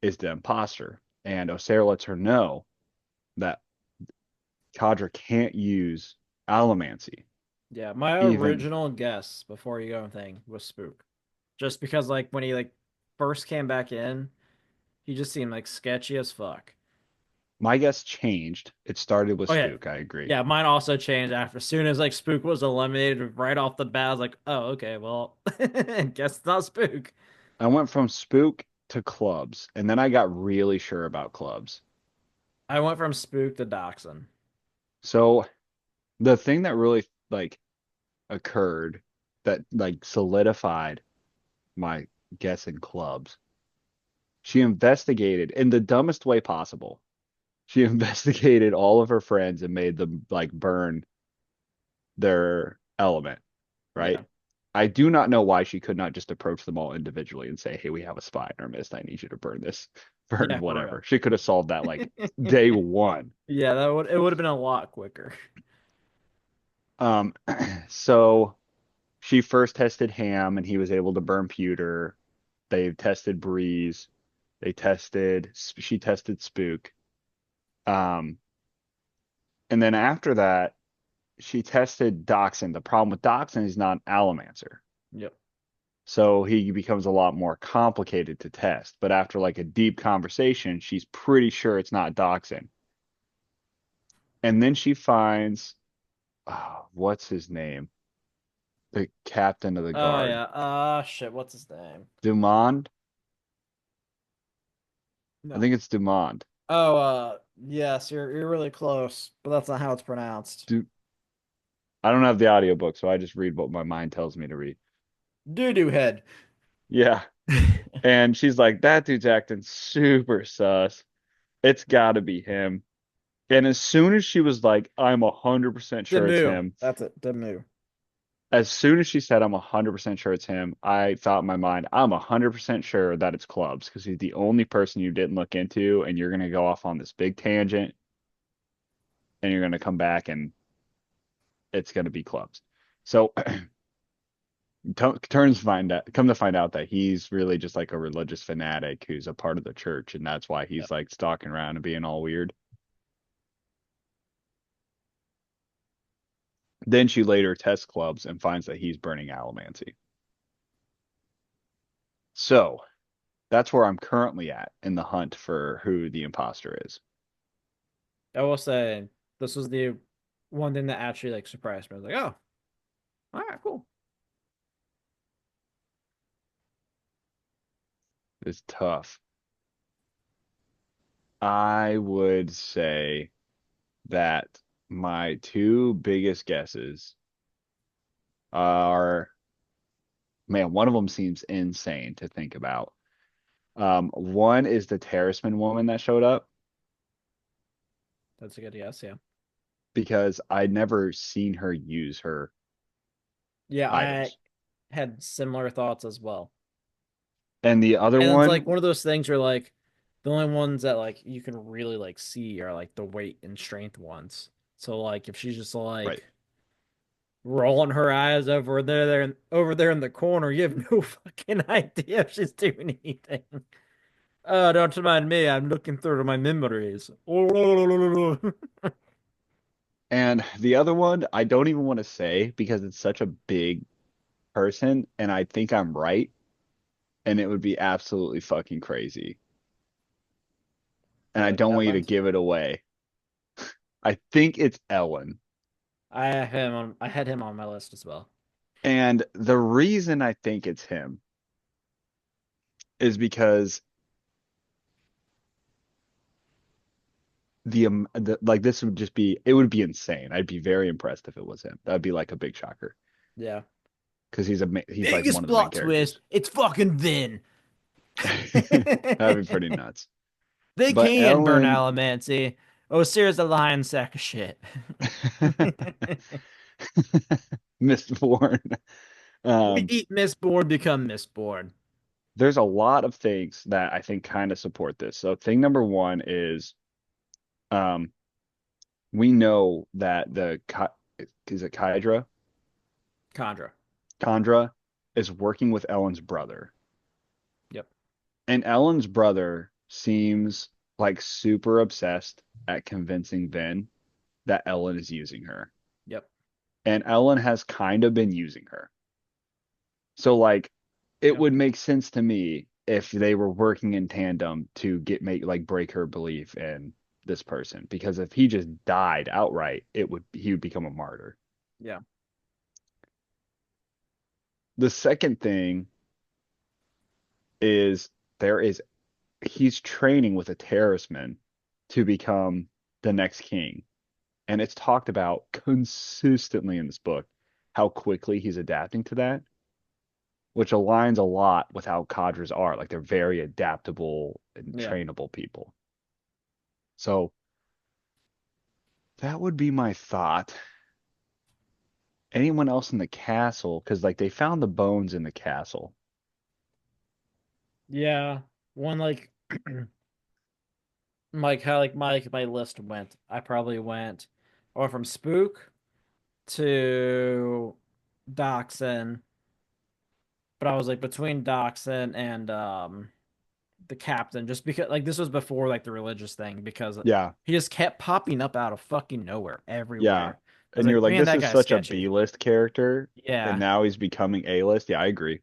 is the imposter, and Osara lets her know that Cadre can't use allomancy. Yeah, my Even original guess before you go anything was Spook. Just because like when he like first came back in, he just seemed like sketchy as fuck. my guess changed. It started with Oh yeah. Spook, I agree. Yeah, mine also changed after as soon as like Spook was eliminated right off the bat. I was like, oh, okay, well, guess it's not Spook. I went from Spook to clubs, and then I got really sure about clubs. I went from Spook to Dachshund. So the thing that really like occurred that like solidified my guess in clubs, she investigated in the dumbest way possible. She investigated all of her friends and made them like burn their element, right? Yeah. I do not know why she could not just approach them all individually and say, "Hey, we have a spy in our midst. I need you to burn this, burn Yeah, for real. whatever." She could have solved that like day one. Yeah, that would it would have been a lot quicker. Um, so she first tested Ham, and he was able to burn pewter. They tested Breeze. She tested Spook. Um, and then after that, she tested Dachshund. The problem with Dachshund is not an Allomancer. Yep. So he becomes a lot more complicated to test. But after like a deep conversation, she's pretty sure it's not Dachshund. And then she finds, what's his name? The captain of the Oh guard. yeah. Shit, what's his name? Dumond? I No. think it's Dumond. Oh, yes, you're really close, but that's not how it's pronounced. Du I don't have the audiobook, so I just read what my mind tells me to read. Doo-doo head. Yeah. And she's like, that dude's acting super sus. It's gotta be him. And as soon as she was like, I'm 100% sure it's Demu. him, That's it. Demu. as soon as she said, I'm 100% sure it's him, I thought in my mind, I'm 100% sure that it's Clubs because he's the only person you didn't look into, and you're going to go off on this big tangent, and you're going to come back, and it's going to be Clubs. So come to find out that he's really just like a religious fanatic who's a part of the church, and that's why he's Yep. like stalking around and being all weird. Then she later tests Clubs and finds that he's burning Allomancy. So that's where I'm currently at in the hunt for who the imposter is. I will say this was the one thing that actually like surprised me. I was like, oh, all right, cool. It's tough. I would say that my two biggest guesses are man, one of them seems insane to think about. One is the Terraceman woman that showed up That's a good guess, yeah. because I'd never seen her use her Yeah, I items. had similar thoughts as well. And the other And it's like one, one of those things where like the only ones that like you can really like see are like the weight and strength ones. So like if she's just right. like rolling her eyes over there in the corner, you have no fucking idea if she's doing anything. Oh, don't mind me. I'm looking through my memories. And the other one, I don't even want to say because it's such a big person, and I think I'm right, and it would be absolutely fucking crazy. And I Like don't want you to Edmund. give it away. I think it's Ellen. I had him on my list as well. And the reason I think it's him is because like this would just be it would be insane. I'd be very impressed if it was him. That'd be like a big shocker Yeah. because he's like one Biggest of the main plot twist, characters. it's fucking Vin. That'd be pretty nuts. They But can burn Ellen, Alamancy. Osir's a lion sack of shit. Mistborn. We Um, eat Mistborn, become Mistborn. there's a lot of things that I think kind of support this. So thing number one is um, we know that is it Kydra? Chandra. Chandra is working with Ellen's brother. Yep. And Ellen's brother seems like super obsessed at convincing Vin that Ellen is using her. Yep. And Ellen has kind of been using her. So like it Yep. would make sense to me if they were working in tandem to get make like break her belief in this person because if he just died outright, it would he would become a martyr. Yeah. The second thing is there is he's training with a terroristman to become the next king. And it's talked about consistently in this book how quickly he's adapting to that, which aligns a lot with how cadres are. Like they're very adaptable and Yeah. trainable people. So that would be my thought. Anyone else in the castle? Because like they found the bones in the castle. Yeah. One like how like my list went. I probably went or from Spook to Dachshund, but I was like between Dachshund and the captain just because like this was before like the religious thing because Yeah, he just kept popping up out of fucking nowhere yeah. everywhere. I was And you're like, like, man, this that is guy's such a sketchy. B-list character, and Yeah. now he's becoming A-list. Yeah, I agree.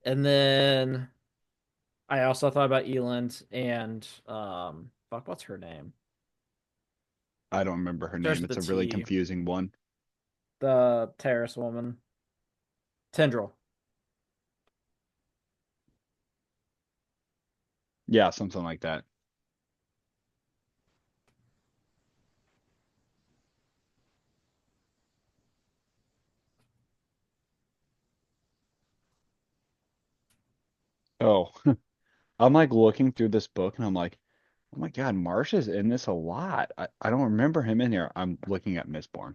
And then I also thought about Eland and fuck, what's her name? I don't remember her Starts name. with It's a a really T. confusing one. The terrace woman. Tendril. Yeah, something like that. Oh, I'm like looking through this book and I'm like, oh my God, Marsh is in this a lot. I don't remember him in here. I'm looking at Mistborn.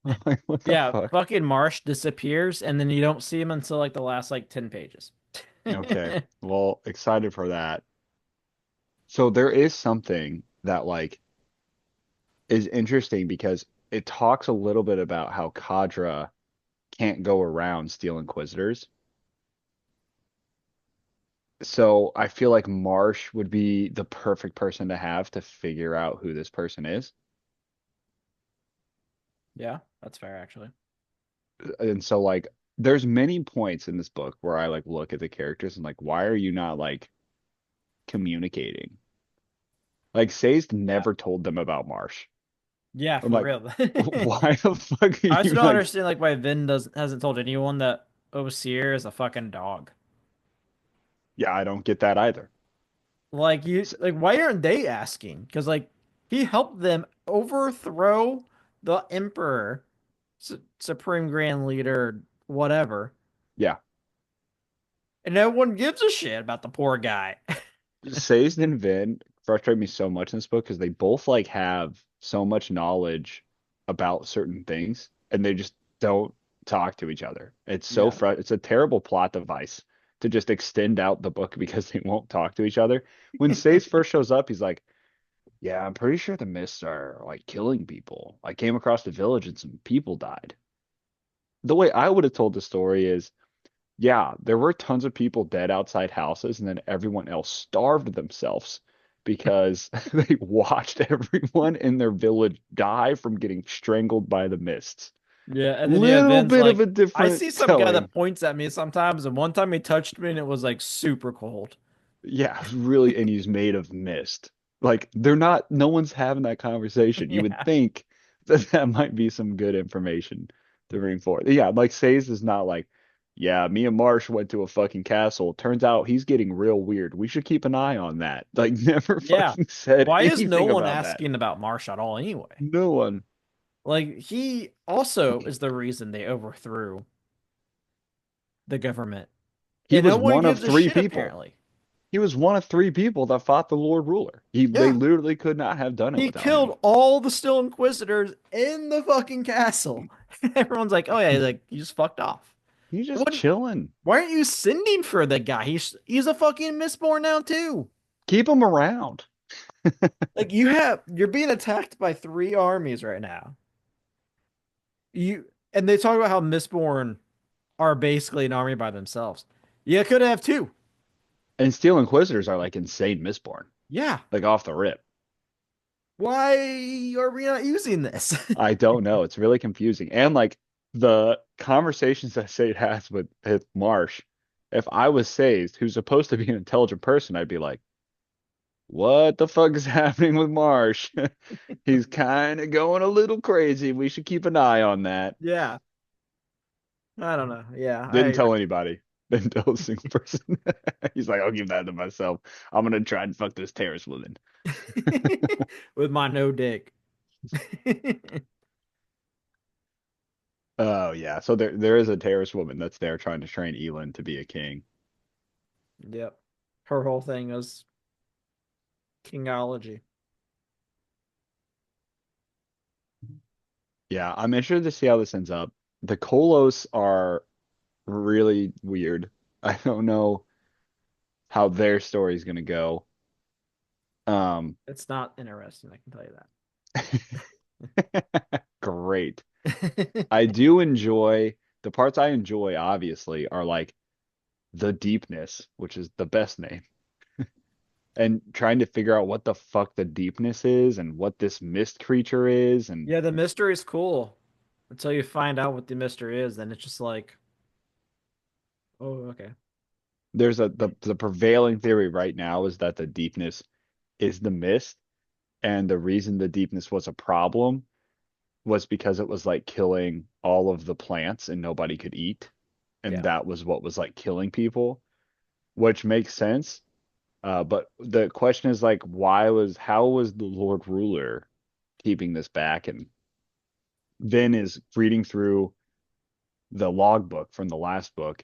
I'm like, what the Yeah, fuck? fucking Marsh disappears and then you don't see him until like the last like 10 pages. Okay. Well, excited for that. So there is something that like is interesting because it talks a little bit about how Kadra can't go around steal Inquisitors. So I feel like Marsh would be the perfect person to have to figure out who this person is. Yeah, that's fair actually. And so like there's many points in this book where I like look at the characters and like why are you not like communicating? Like Say's Yeah. never told them about Marsh. Yeah, I'm for like, real. why the fuck are I also you don't like, understand like why Vin doesn't hasn't told anyone that Osir is a fucking dog. yeah, I don't get that either. Like you S like why aren't they asking? Because like he helped them overthrow the Emperor, Supreme Grand Leader, whatever. yeah. and no one gives a shit about the poor guy. Sazed and Vin frustrate me so much in this book because they both like have so much knowledge about certain things and they just don't talk to each other. Yeah. It's a terrible plot device to just extend out the book because they won't talk to each other. When Sazed first shows up, he's like, "Yeah, I'm pretty sure the mists are like killing people. I came across the village and some people died." The way I would have told the story is yeah, there were tons of people dead outside houses, and then everyone else starved themselves because they watched everyone in their village die from getting strangled by the mists. Yeah, and then yeah, Little Vin's bit of like, a I different see some guy telling. that points at me sometimes, and one time he touched me and it was like super cold. Yeah, really, and he's made of mist. Like they're not, no one's having that conversation. You would Yeah. think that that might be some good information to bring forward. Yeah, like Say's is not like, yeah, me and Marsh went to a fucking castle. Turns out he's getting real weird. We should keep an eye on that. Like never Yeah. fucking said Why is no anything one about that. asking about Marsh at all anyway? No one. Like he also is the reason they overthrew the government. He And no was one one of gives a three shit people. apparently. He was one of three people that fought the Lord Ruler. They Yeah. literally could not have done it He without him. killed all the still Inquisitors in the fucking castle. Everyone's like, oh yeah, he's like, he just fucked off. He's just What chilling. why aren't you sending for the guy? He's a fucking Mistborn now too. Keep him around. Like you're being attacked by three armies right now. You and they talk about how Mistborn are basically an army by themselves. You could have two. And Steel Inquisitors are like insane Mistborn, Yeah. like off the rip. Why are we not using this? I don't know. It's really confusing. And like the conversations that Sade has with Marsh, if I was Sazed, who's supposed to be an intelligent person, I'd be like, what the fuck is happening with Marsh? He's kind of going a little crazy. We should keep an eye on that. Yeah. I don't know. Yeah, I Didn't agree. tell anybody. Didn't tell a single person. He's like, I'll give that to myself. I'm gonna try and fuck this terrorist woman. With my no dick. Oh yeah. So there is a terrorist woman that's there trying to train Elend to be a king. Yep. Her whole thing is kingology. Yeah, I'm interested to see how this ends up. The Kolos are really weird. I don't know how their story is gonna go. Um, It's not interesting, I can tell you great. that. I do enjoy the parts I enjoy, obviously, are like the deepness, which is the best name, and trying to figure out what the fuck the deepness is and what this mist creature is. And Yeah, the mystery is cool until you find out what the mystery is. Then it's just like, oh, okay. there's the prevailing theory right now is that the deepness is the mist, and the reason the deepness was a problem was because it was like killing all of the plants and nobody could eat. And Yeah. that was what was like killing people, which makes sense. But the question is like, how was the Lord Ruler keeping this back? And Vin is reading through the logbook from the last book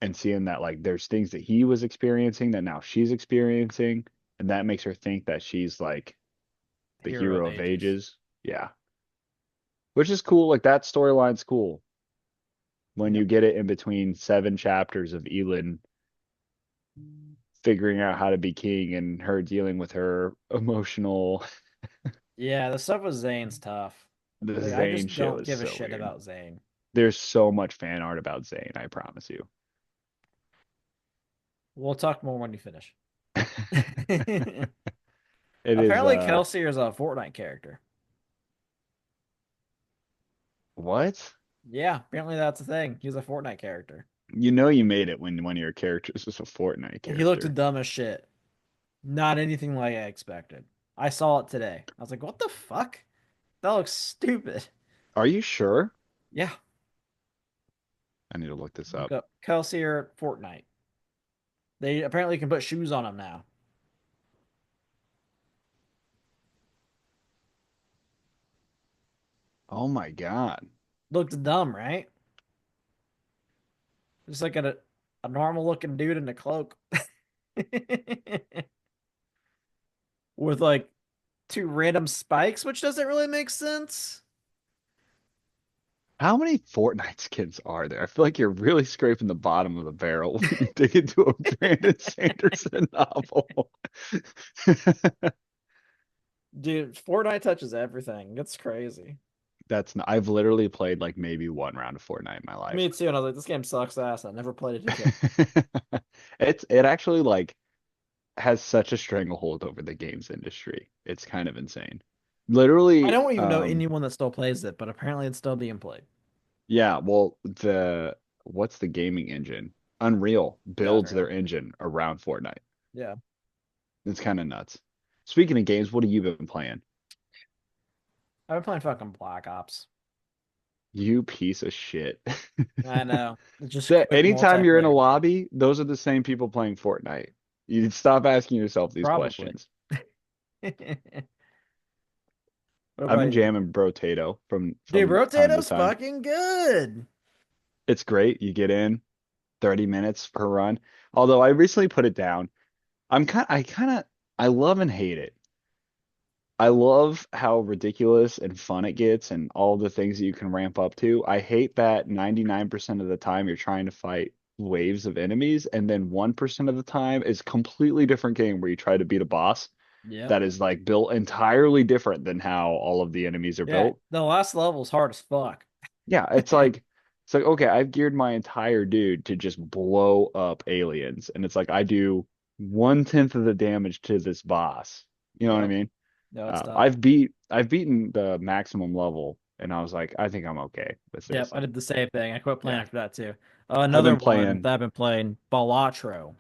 and seeing that like there's things that he was experiencing that now she's experiencing. And that makes her think that she's like the Hero of hero of Ages. ages. Yeah. Which is cool. Like that storyline's cool when Yep. you get it in between 7 chapters of Elin figuring out how to be king and her dealing with her emotional. Yeah, the stuff with Zane's tough. The Like I Zane just shit don't was give a so shit weird. about Zane. There's so much fan art about Zane, I promise you. We'll talk more when you finish. It is Apparently, Kelsey is a Fortnite character. what? Yeah, apparently that's a thing. He's a Fortnite character. You know you made it when one of your characters was a Fortnite He looked character. dumb as shit. Not anything like I expected. I saw it today. I was like, what the fuck? That looks stupid. Are you sure? Yeah, I need to look this look up. up Kelsey or Fortnite. They apparently can put shoes on him now. Oh my God. Looked dumb, right? Just like a a normal looking dude in a cloak with like two random spikes, which doesn't really make sense. How many Fortnite skins are there? I feel like you're really scraping the bottom of the barrel when you dig into a Brandon Sanderson novel. Dude, Fortnite touches everything. It's crazy. I've literally played like maybe one round of Fortnite in my Me life. too. And I was like, this game sucks ass. I never played it again. It actually like has such a stranglehold over the games industry. It's kind of insane. I Literally, don't even know anyone that still plays it, but apparently it's still being played. yeah, well, the what's the gaming engine? Unreal Yeah, builds unreal. their engine around Fortnite. Yeah. It's kind of nuts. Speaking of games, what have you been playing? I've been playing fucking Black Ops. You piece of shit. I know. It's just That quick anytime you're in a multiplayer, dude. lobby, those are the same people playing Fortnite. You stop asking yourself these Probably. questions. What I've been about you? jamming Brotato Dude, from time to Rotato's time. fucking good. It's great. You get in 30 minutes per run. Although I recently put it down. I love and hate it. I love how ridiculous and fun it gets and all the things that you can ramp up to. I hate that 99% of the time you're trying to fight waves of enemies, and then 1% of the time is completely different game where you try to beat a boss Yep. that is like built entirely different than how all of the enemies are Yeah, built. the last level's hard as fuck. Yeah, it's like okay, I've geared my entire dude to just blow up aliens, and it's like I do 1/10 of the damage to this boss. You know what I Yep. mean? No, it's tough. I've beaten the maximum level, and I was like, I think I'm okay with Yep, this. I And did the same thing. I quit playing yeah, after that too. I've Another been one playing. that I've been playing, Balatro.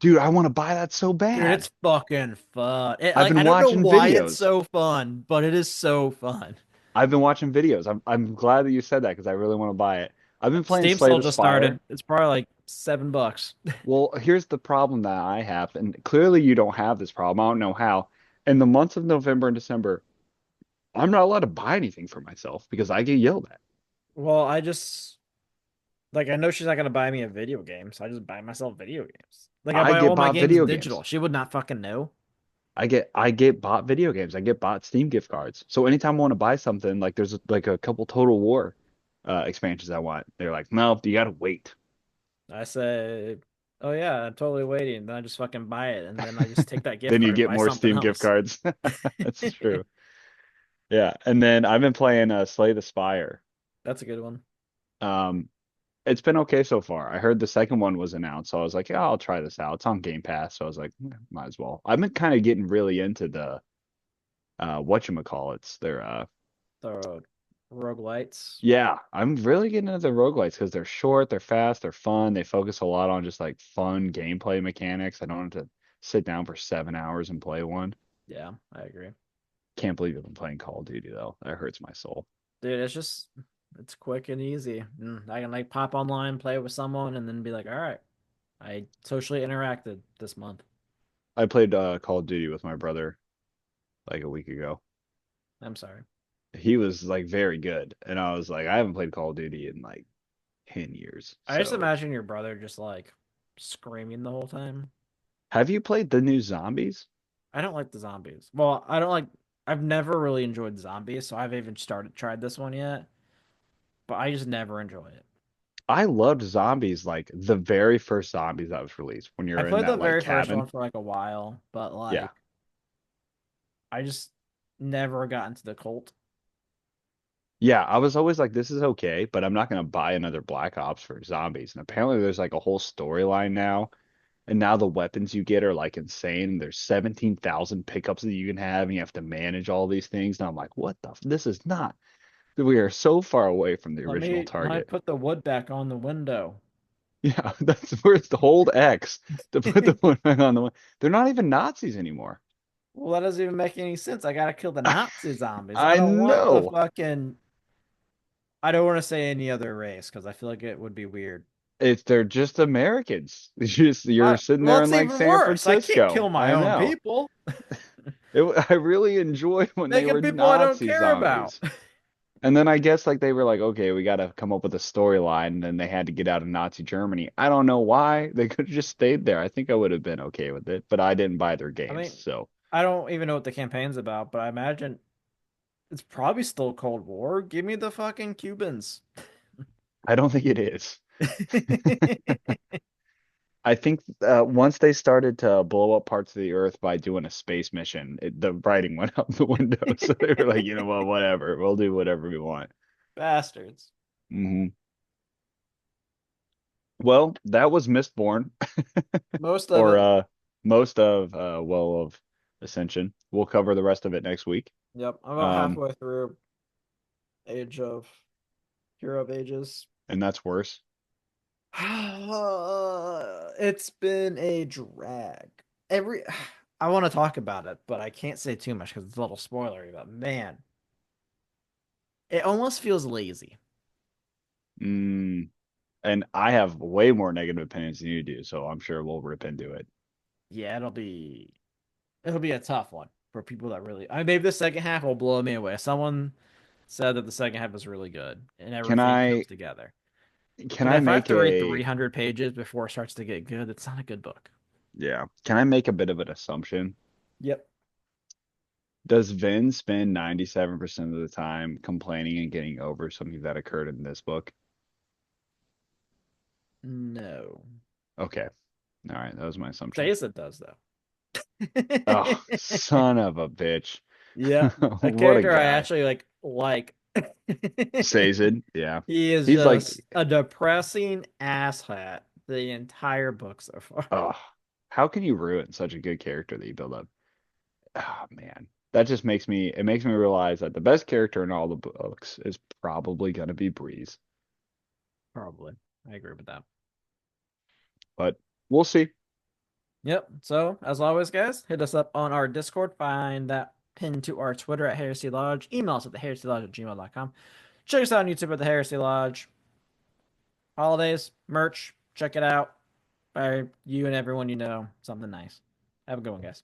Dude, I want to buy that so Dude, bad. it's fucking fun. I've I been don't know watching why it's videos. so fun, but it is so fun. I've been watching videos. I'm glad that you said that because I really want to buy it. I've been playing Steam Slay still the just started. Spire. It's probably like $7. Well, here's the problem that I have, and clearly you don't have this problem. I don't know how. In the months of November and December, I'm not allowed to buy anything for myself because I get yelled at. Well, I just like I know she's not gonna buy me a video game, so I just buy myself video games. Like I I buy get all my bought games video digital. games. She would not fucking know. I get bought video games. I get bought Steam gift cards. So anytime I want to buy something, like there's like a couple Total War expansions I want, they're like, no, you gotta wait. I say, oh yeah, I'm totally waiting. Then I just fucking buy it, and then I just take that gift Then you card and get buy more something Steam gift else. cards. That's true. Yeah. And then I've been playing Slay the Spire. That's a good one. Um, it's been okay so far. I heard the second one was announced, so I was like, yeah, I'll try this out. It's on Game Pass, so I was like, might as well. I've been kind of getting really into the whatchamacallits. They're The roguelites. yeah, I'm really getting into the roguelites because they're short, they're fast, they're fun. They focus a lot on just like fun gameplay mechanics. I don't have to sit down for 7 hours and play one. Yeah, I agree. Can't believe I've been playing Call of Duty though. That hurts my soul. Dude, it's quick and easy. I can like pop online, play with someone, and then be like, all right, I socially interacted this month. I played Call of Duty with my brother like a week ago. I'm sorry. He was like very good, and I was like, I haven't played Call of Duty in like 10 years. I just So, imagine your brother just like screaming the whole time. have you played the new Zombies? I don't like the zombies. Well, I don't like. I've never really enjoyed zombies, so I haven't even tried this one yet. But I just never enjoy it. I loved Zombies, like the very first Zombies that was released when I you're in played the that like very first one cabin. for like a while, but Yeah. like I just never got into the cult. Yeah, I was always like, this is okay, but I'm not gonna buy another Black Ops for zombies. And apparently there's like a whole storyline now. And now the weapons you get are like insane. There's 17,000 pickups that you can have, and you have to manage all these things. And I'm like, what the this is not. We are so far away from the original Let me target. put the wood back on the window. Yeah, that's where it's to hold X to put the one back on the one. They're not even Nazis anymore. Well, that doesn't even make any sense. I gotta kill the Nazi zombies. I I don't want the know. fucking. I don't want to say any other race because I feel like it would be weird. It's they're just Americans. You're sitting there Well, in it's like even San worse. I can't kill Francisco. my I own know. people. I really enjoyed when they Making were people I don't Nazi care about. zombies. And then I guess like they were like, okay, we got to come up with a storyline, and then they had to get out of Nazi Germany. I don't know why. They could have just stayed there. I think I would have been okay with it, but I didn't buy their I games, mean, so I don't even know what the campaign's about, but I imagine it's probably still Cold War. Give me the fucking Cubans. I don't think it is. I think once they started to blow up parts of the Earth by doing a space mission, the writing went out the window. So they were like, you know what, whatever, we'll do whatever we want. Bastards. Hmm. Well, that was Mistborn, Most of or it. most of Well of Ascension. We'll cover the rest of it next week. Yep. I'm about Um, halfway through Age of Hero of Ages. and that's worse. It's been a drag. Every I want to talk about it, but I can't say too much because it's a little spoilery. But man, it almost feels lazy. Mm, and I have way more negative opinions than you do, so I'm sure we'll rip into it. Yeah, it'll be a tough one for people that really. I mean, maybe the second half will blow me away. Someone said that the second half is really good and Can everything comes I together. can But I if I have make to read a 300 pages before it starts to get good, it's not a good book. yeah, can I make a bit of an assumption? Yep. Does Vin spend 97% of the time complaining and getting over something that occurred in this book? No. Okay. All right, that was my assumption. Jason does though. Oh, son of a bitch. Yeah, a What a character I guy. actually like. Says it. Yeah. He is He's like, just a depressing asshat the entire book so far. oh, how can you ruin such a good character that you build up? Oh man. That just makes me realize that the best character in all the books is probably gonna be Breeze. Probably. I agree with that. But we'll see. Yep. So, as always, guys, hit us up on our Discord. Find that pinned to our Twitter at Heresy Lodge. Email us at theheresielodge@gmail.com. Check us out on YouTube at the Heresy Lodge. Holidays, merch, check it out. By you and everyone you know, something nice. Have a good one, guys.